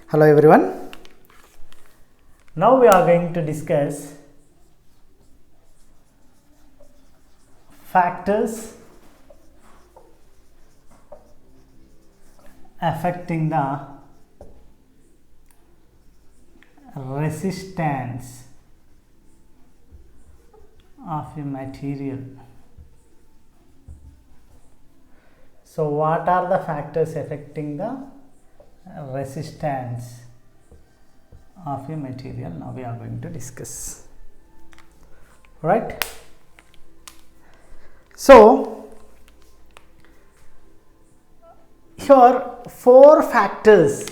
Hello everyone. Now we are going to discuss factors affecting the resistance of a material. So what are the factors affecting the resistance of a material? Now we are going to discuss, right? So here four factors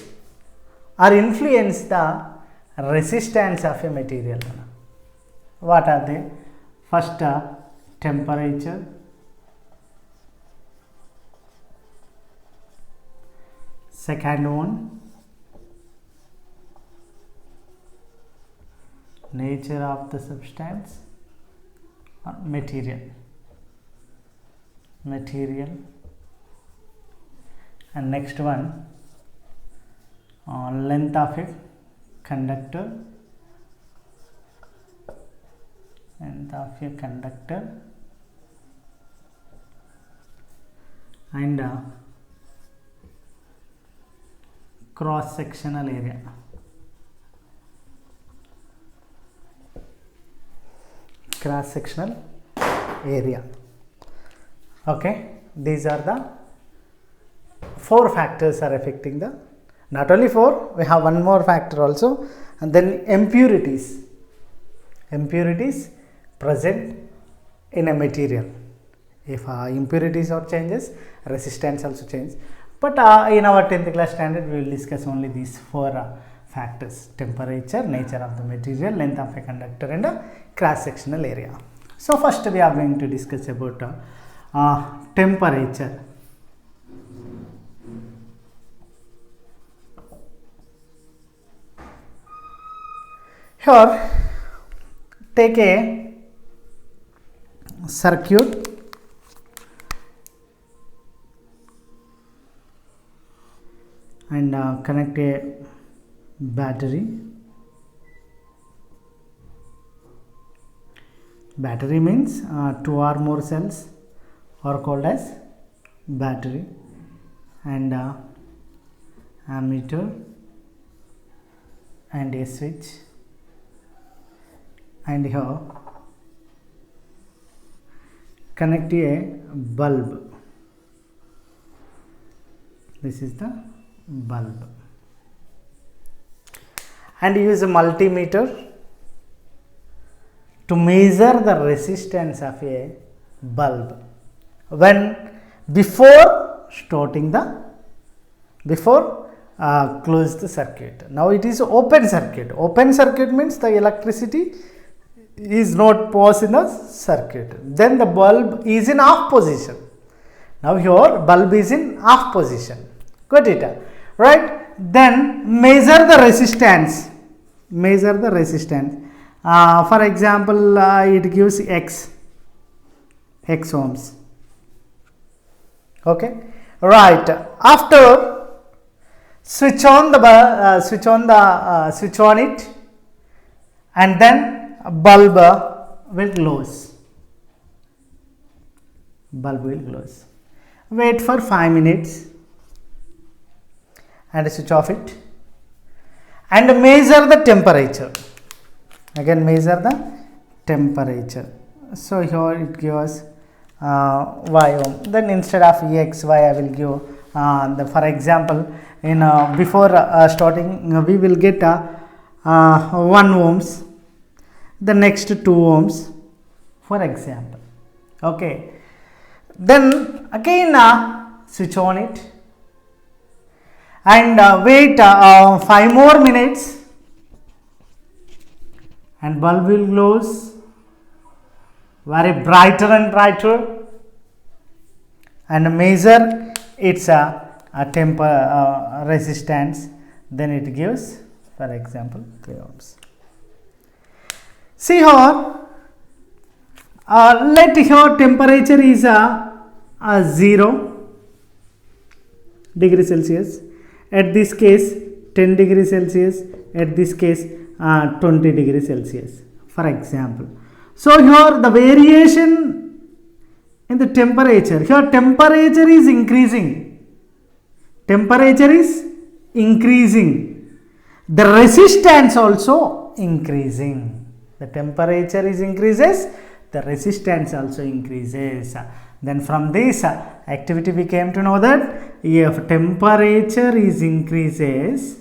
are influence the resistance of a material. What are they? First, temperature. Second one, nature of the substance or material, and next one, length of a conductor, and cross sectional area. Okay, these are the four factors are affecting the, not only four, we have one more factor also, and then impurities present in a material. If impurities or changes, resistance also changes. But in our 10th class standard, we will discuss only these four factors: temperature, nature of the material, length of a conductor, and cross-sectional area. So first we are going to discuss about temperature. Here, take a circuit and connect a battery. Battery means two or more cells are called as battery, and ammeter and a switch, and here connect a bulb. This is the bulb, and use a multimeter to measure the resistance of a bulb when before close the circuit. Now it is open circuit. Open circuit means the electricity is not passed in the circuit. Then the bulb is in off position. Now here bulb is in off position. Got it? Right? Then measure the resistance. For example, it gives X ohms. Okay, right. After switch on it, and then bulb will close. Wait for 5 minutes and switch off it, and measure the temperature. Again measure the temperature. So here it gives Y ohm. Then instead of X, Y I will give for example, in before starting we will get 1 ohms, the next 2 ohms for example. Okay, then again switch on it and wait 5 more minutes, and bulb will close very brighter and brighter, and measure its resistance. Then it gives, for example, 3 ohms. See here, let here temperature is 0 degree Celsius. At this case 10 degrees Celsius, at this case 20 degrees Celsius, for example. So here the variation in the temperature, here temperature is increasing, temperature is increasing, the resistance also increasing, the temperature is increases, the resistance also increases. Then from this activity we came to know that if temperature is increases,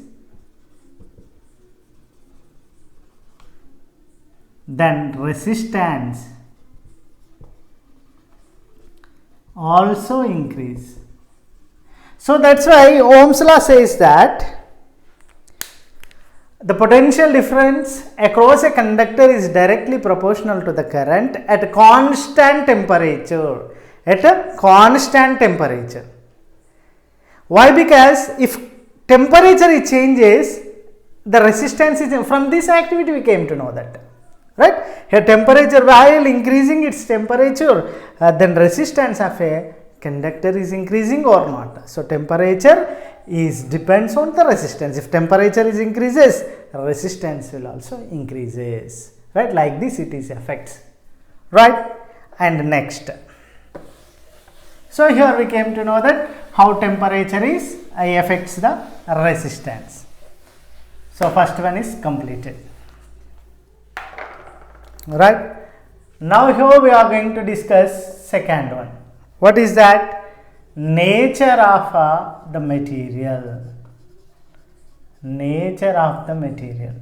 then resistance also increase. So that's why Ohm's law says that the potential difference across a conductor is directly proportional to the current at constant temperature. At a constant temperature. Why? Because if temperature changes, the resistance is, from this activity we came to know that, right? Here temperature, while increasing its temperature, then resistance of a conductor is increasing or not. So temperature is depends on the resistance. If temperature is increases, resistance will also increases, right? Like this it is effects, right? And next, so here we came to know that how temperature is affects the resistance. So first one is completed, right? Now here we are going to discuss second one. What is that? Nature of the material. Nature of the material.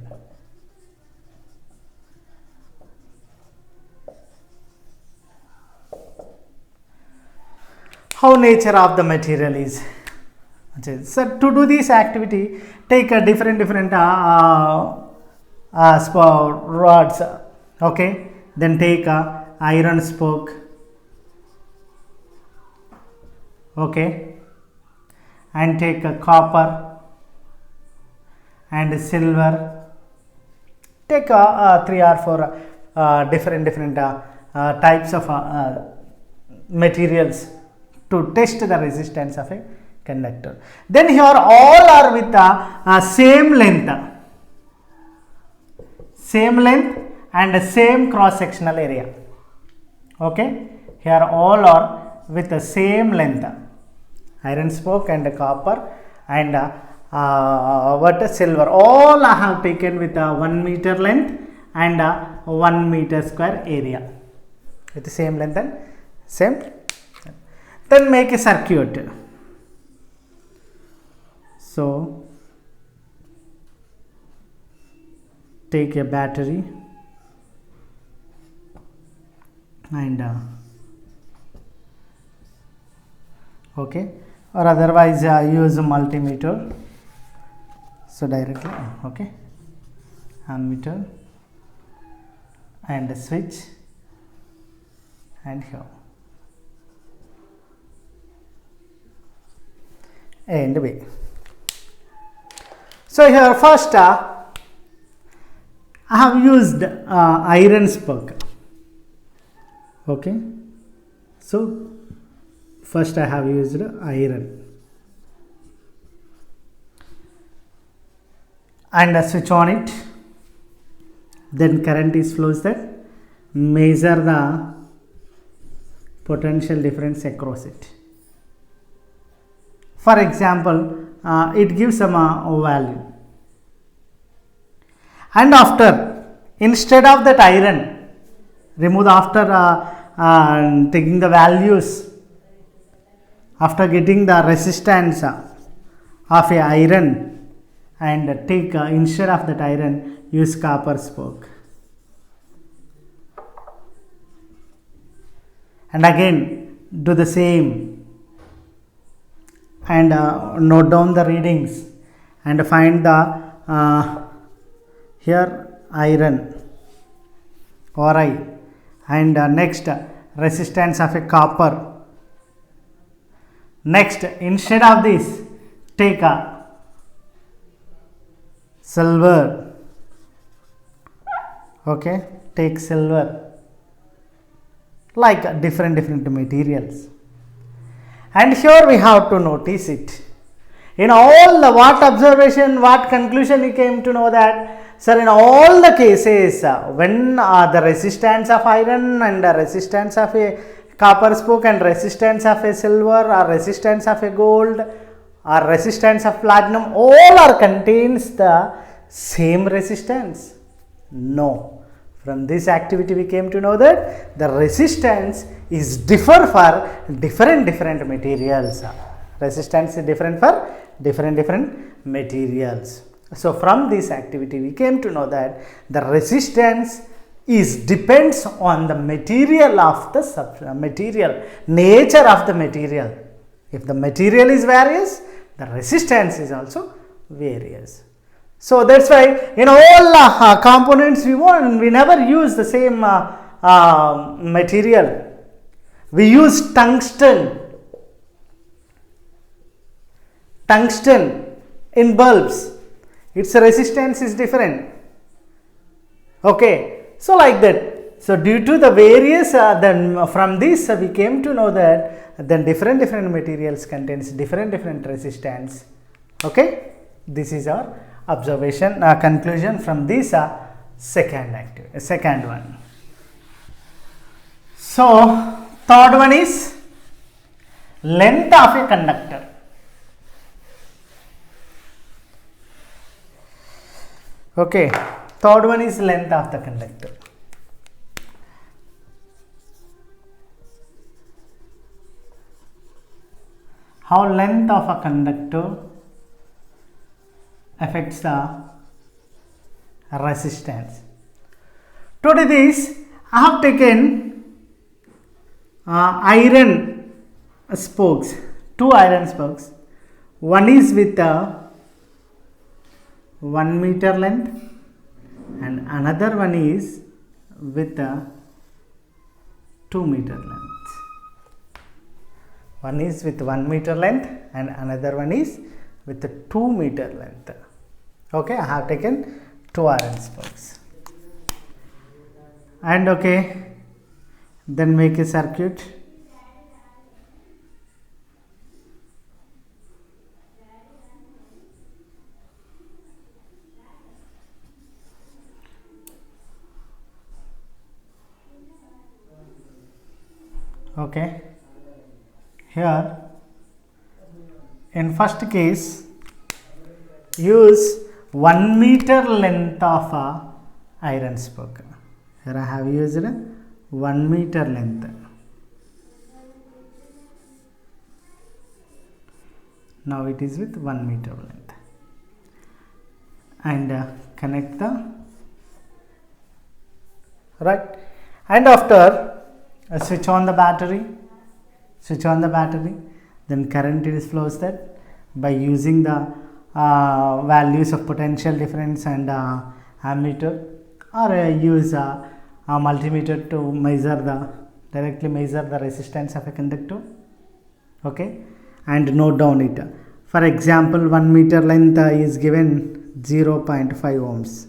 How nature of the material is. So to do this activity, take a different rods, okay, then take a iron spoke, okay, and take a copper and silver, take 3 or 4 different types of materials to test the resistance of a conductor. Then here all are with the same length and same cross sectional area, okay. Here all are with the same length, iron spoke and copper and silver, all I have taken with a 1 meter length and 1 meter square area, with the same length and same. Then make a circuit. So take a battery and okay, or otherwise use a multimeter. So directly, okay, ammeter and a switch and here A and B. So here first I have used iron spoke, okay. So first I have used iron and switch on it, then current is flows, that measure the potential difference across it. For example, it gives some value, and after, instead of that iron, remove after taking the values, after getting the resistance of a iron, and take instead of that iron use copper spoke, and again do the same and note down the readings and find the here iron Ri and next resistance of a copper. Next, instead of this, take a silver, okay, take silver, like different materials. And here we have to notice it. In all the what observation, what conclusion you came to know that, sir, in all the cases when the resistance of iron and the resistance of a copper spoke and resistance of a silver or resistance of a gold or resistance of platinum, all are contains the same resistance? No. From this activity we came to know that the resistance is differ for different materials. Resistance is different for different materials. So from this activity we came to know that the resistance is depends on the material of the material, nature of the material. If the material is various, the resistance is also various. So that's why in all components we never use the same material. We use tungsten in bulbs. Its resistance is different. Okay, so like that. So due to the various then from this we came to know that then different materials contains different resistance. Okay, this is our observation conclusion from this second one. So third one is length of a conductor. Okay, third one is length of the conductor. How length of a conductor affects the resistance. To do this, I have taken iron spokes, two iron spokes. One is with 1 meter length and another one is with 2 meter length. One is with 1 meter length and another one is with 2 meter length. Okay, I have taken two iron spokes. And okay, then make a circuit. Okay, here in first case use 1 meter length of iron spoke. Here I have used 1 meter length. Now it is with 1 meter length and connect the right, and after switch on the battery, then current is flows that by using the values of potential difference and ammeter, or use a multimeter to directly measure the resistance of a conductor. Okay, and note down it. For example, 1 meter length is given 0.5 ohms.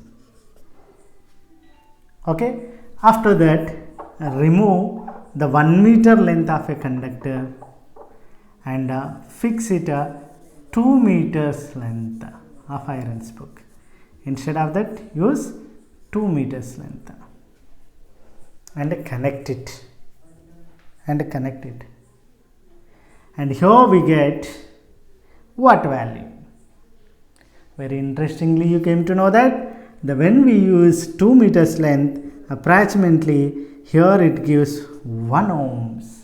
Okay, after that remove the 1 meter length of a conductor and fix it 2 meters length of iron spoke. Instead of that, use 2 meters length and connect it. And here we get what value? Very interestingly, you came to know that when we use 2 meters length, approximately here it gives 1 ohms.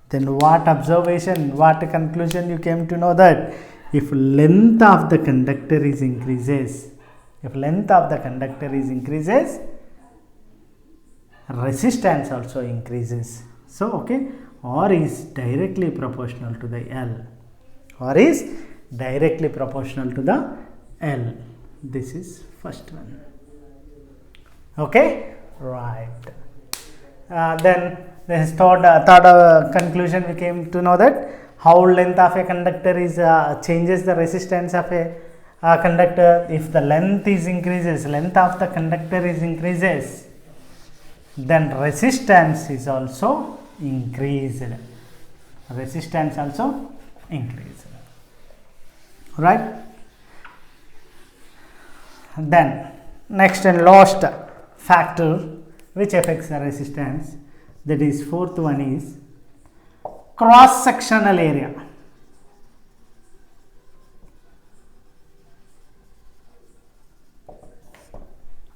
Then what observation, what conclusion you came to know that if length of the conductor is increases, resistance also increases. So okay, R is directly proportional to the L. This is first one. Okay, right. Then this third conclusion we came to know that how length of a conductor is changes the resistance of a conductor. If the length of the conductor is increases, then resistance is also increased. right? Then next and last factor which affects the resistance, that is fourth one, is cross sectional area.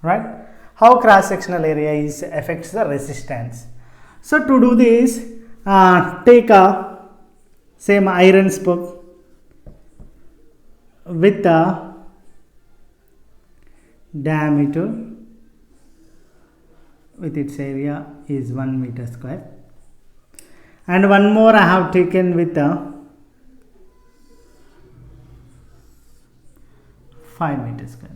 Right? How cross sectional area affects the resistance. So to do this, take a same iron spoke with a diameter with its area is 1 meter square, and one more I have taken with a 5 meter square.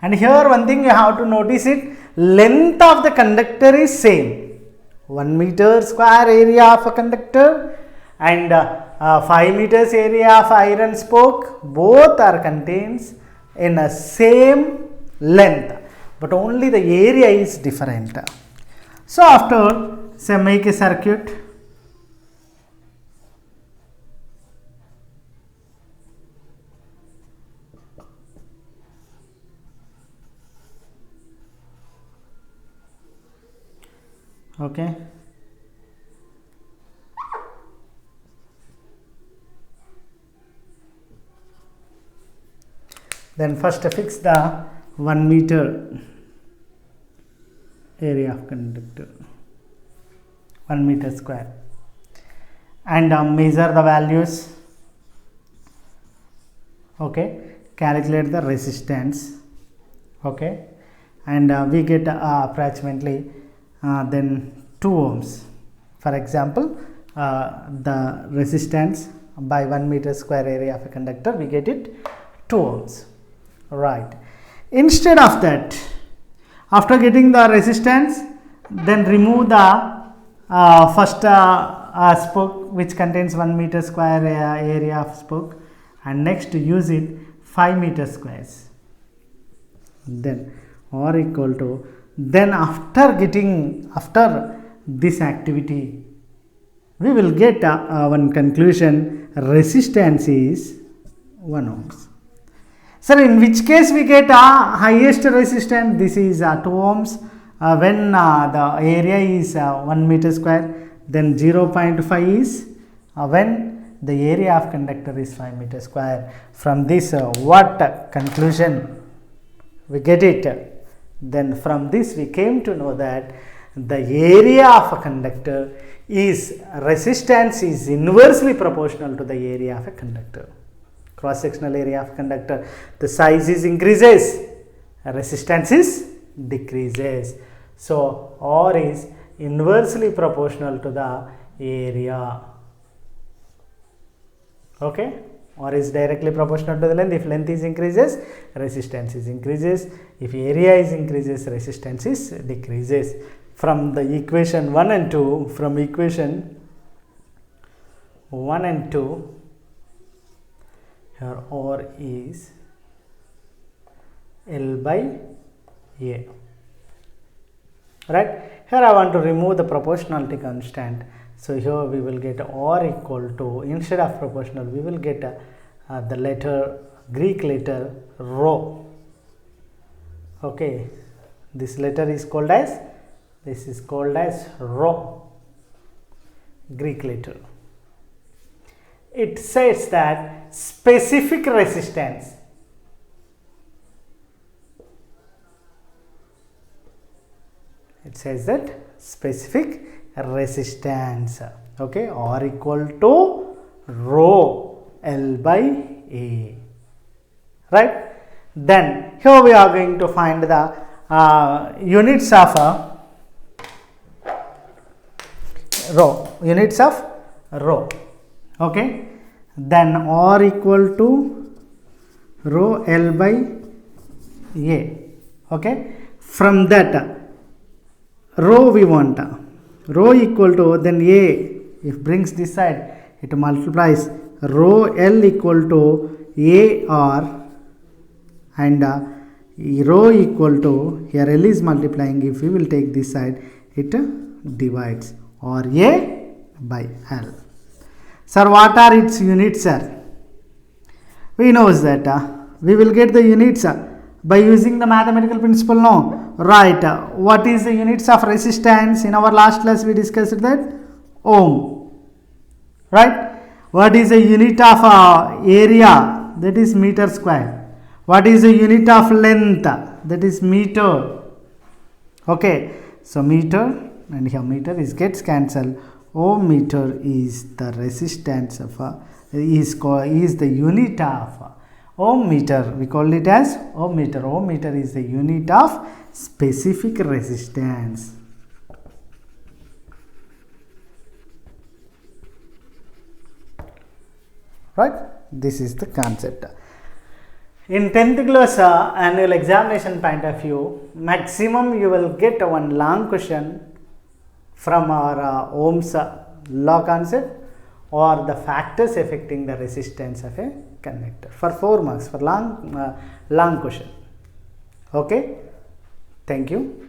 And here one thing you have to notice it, length of the conductor is same, 1 meter square area of a conductor and 5 meters area of iron spoke, both are contains in a same length, but only the area is different. So after, say, make a circuit. Okay. Then first fix the 1 meter area of conductor, 1 meter square, and measure the values. Okay, calculate the resistance. Okay, and we get approximately then 2 ohms. For example, the resistance by 1 meter square area of a conductor, we get it 2 ohms. Right. Instead of that, after getting the resistance, then remove the first spoke which contains 1 meter square area of spoke, and next use it 5 meter squares. Then or equal to, then after this activity, we will get one conclusion, resistance is 1 ohms. Sir, in which case we get highest resistance? This is 2 ohms when the area is 1 meter square, then 0.5 is when the area of conductor is 5 meter square. From this, what conclusion we get it? Then from this we came to know that the area of a conductor is, resistance is inversely proportional to the area of a conductor. Cross sectional area of conductor, the size is increases, resistance is decreases. So R is inversely proportional to the area. Okay, R is directly proportional to the length. If length is increases, resistance is increases. If area is increases, resistance is decreases. From the equation 1 and 2, from equation 1 and 2, here R is L by A. Right? Here I want to remove the proportionality constant. So here we will get R equal to, instead of proportional, we will get the letter, Greek letter rho. Okay, this letter is called as, this is called as rho, Greek letter. It says that specific resistance, it says that specific resistance, okay, R equal to rho L by A, right? Then here we are going to find the units of rho, units of rho. Okay, then R equal to rho L by A. Okay, from that rho we want, rho equal to, then A, if brings this side, it multiplies rho L equal to AR, and rho equal to, here L is multiplying, if we will take this side, it divides, or A by L. Sir, what are its units, sir? We knows that we will get the units by using the mathematical principle, no? Right. What is the units of resistance? In our last class we discussed that ohm. Right? What is the unit of area? That is meter square. What is the unit of length? That is meter. Okay. So meter and here meter gets cancelled. Ohm meter is the resistance of is the unit of ohm meter. We call it as ohm meter. Ohm meter is the unit of specific resistance. Right? This is the concept. In 10th class annual examination point of view, maximum you will get one long question from our Ohm's law concept or the factors affecting the resistance of a conductor for 4 marks for long question. Okay, thank you.